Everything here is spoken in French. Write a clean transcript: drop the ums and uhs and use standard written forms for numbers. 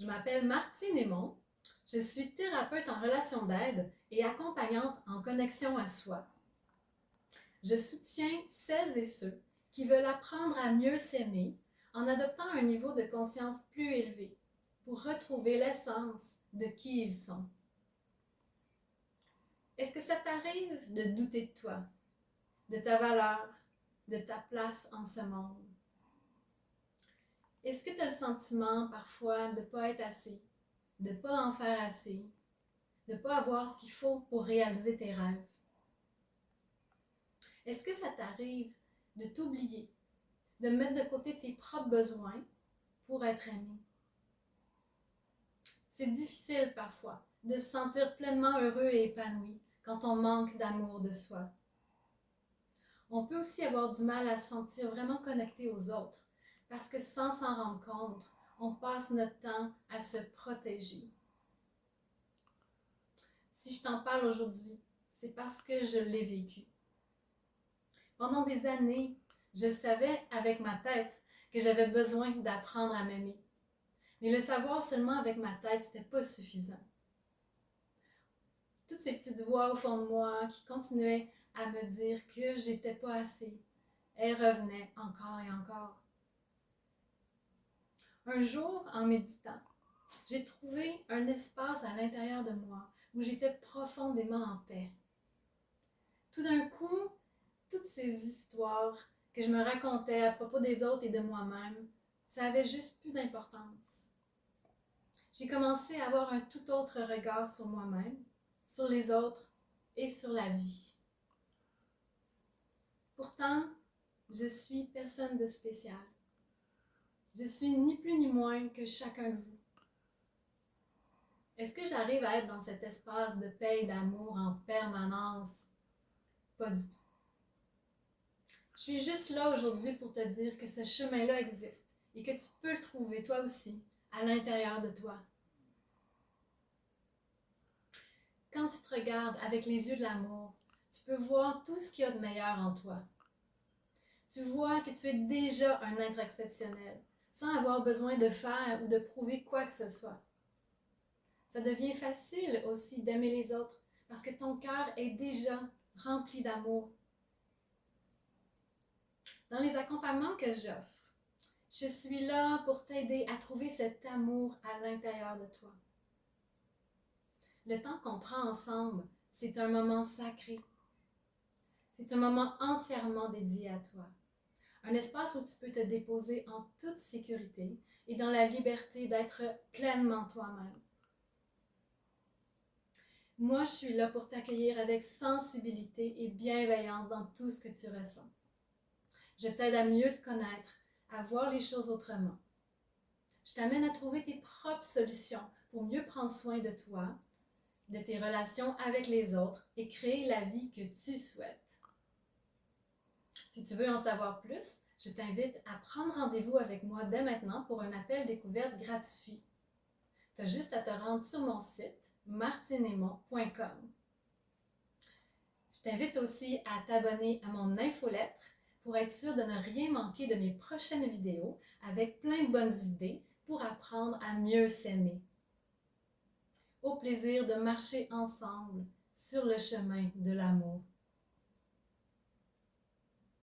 Je m'appelle Martine Aymon. Je suis thérapeute en relation d'aide et accompagnante en connexion à soi. Je soutiens celles et ceux qui veulent apprendre à mieux s'aimer en adoptant un niveau de conscience plus élevé pour retrouver l'essence de qui ils sont. Est-ce que ça t'arrive de douter de toi, de ta valeur, de ta place en ce monde? Est-ce que tu as le sentiment parfois de ne pas être assez, de ne pas en faire assez, de ne pas avoir ce qu'il faut pour réaliser tes rêves? Est-ce que ça t'arrive de t'oublier, de mettre de côté tes propres besoins pour être aimé? C'est difficile parfois de se sentir pleinement heureux et épanoui quand on manque d'amour de soi. On peut aussi avoir du mal à se sentir vraiment connecté aux autres parce que sans s'en rendre compte, on passe notre temps à se protéger. Si je t'en parle aujourd'hui, c'est parce que je l'ai vécu. Pendant des années, je savais avec ma tête que j'avais besoin d'apprendre à m'aimer. Mais le savoir seulement avec ma tête, c'était pas suffisant. Toutes ces petites voix au fond de moi qui continuaient à me dire que j'étais pas assez, elles revenaient encore et encore. Un jour, en méditant, j'ai trouvé un espace à l'intérieur de moi où j'étais profondément en paix. Tout d'un coup, toutes ces histoires que je me racontais à propos des autres et de moi-même, ça avait juste plus d'importance. J'ai commencé à avoir un tout autre regard sur moi-même, sur les autres et sur la vie. Pourtant, je suis personne de spécial. Je suis ni plus ni moins que chacun de vous. Est-ce que j'arrive à être dans cet espace de paix et d'amour en permanence? Pas du tout. Je suis juste là aujourd'hui pour te dire que ce chemin-là existe et que tu peux le trouver toi aussi à l'intérieur de toi. Quand tu te regardes avec les yeux de l'amour, tu peux voir tout ce qu'il y a de meilleur en toi. Tu vois que tu es déjà un être exceptionnel, sans avoir besoin de faire ou de prouver quoi que ce soit. Ça devient facile aussi d'aimer les autres parce que ton cœur est déjà rempli d'amour. Dans les accompagnements que j'offre, je suis là pour t'aider à trouver cet amour à l'intérieur de toi. Le temps qu'on prend ensemble, c'est un moment sacré. C'est un moment entièrement dédié à toi. Un espace où tu peux te déposer en toute sécurité et dans la liberté d'être pleinement toi-même. Moi, je suis là pour t'accueillir avec sensibilité et bienveillance dans tout ce que tu ressens. Je t'aide à mieux te connaître, à voir les choses autrement. Je t'amène à trouver tes propres solutions pour mieux prendre soin de toi, de tes relations avec les autres et créer la vie que tu souhaites. Si tu veux en savoir plus, je t'invite à prendre rendez-vous avec moi dès maintenant pour un appel découverte gratuit. Tu as juste à te rendre sur mon site martineaymon.com. Je t'invite aussi à t'abonner à mon infolettre pour être sûr de ne rien manquer de mes prochaines vidéos avec plein de bonnes idées pour apprendre à mieux s'aimer. Au plaisir de marcher ensemble sur le chemin de l'amour.